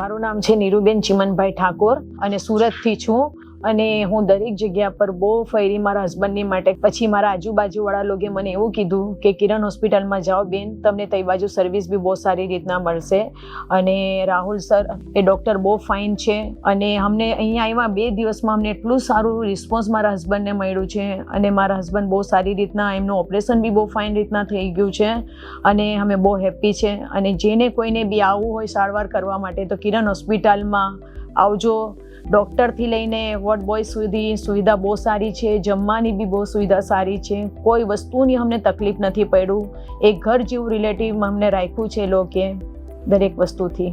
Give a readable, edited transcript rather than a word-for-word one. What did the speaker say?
મારું નામ છે નીરુબેન ચિમનભાઈ ઠાકોર અને સુરતથી છું અને હું દરેક જગ્યા પર બહુ ફરી મારા હસબન્ડની માટે. પછી મારા આજુબાજુવાળા લોકોએ મને એવું કીધું કે કિરણ હોસ્પિટલમાં જાઓ બેન, તમને તઈ બાજુ સર્વિસ બી બહુ સારી રીતના મળશે અને રાહુલ સર એ ડૉક્ટર બહુ ફાઇન છે અને અમને અહીંયા આવ્યા 2 દિવસમાં અમને એટલું સારું રિસ્પોન્સ મારા હસબન્ડને મળ્યું છે અને મારા હસબન્ડ બહુ સારી રીતના એમનું ઓપરેશન બી બહુ ફાઇન રીતના થઈ ગયું છે અને અમે બહુ હેપી છે. અને જેને કોઈને બી આવવું હોય સારવાર કરવા માટે તો કિરણ હોસ્પિટલમાં આવજો. ડૉક્ટરથી લઈને વોર્ડ બોય સુધી સુવિધા બહુ સારી છે, જમવાની બી બહુ સુવિધા સારી છે, કોઈ વસ્તુની અમને તકલીફ નથી પડ્યું. એક ઘર જેવું રિલેટિવ અમને રાખ્યું છે લોકોએ દરેક વસ્તુથી.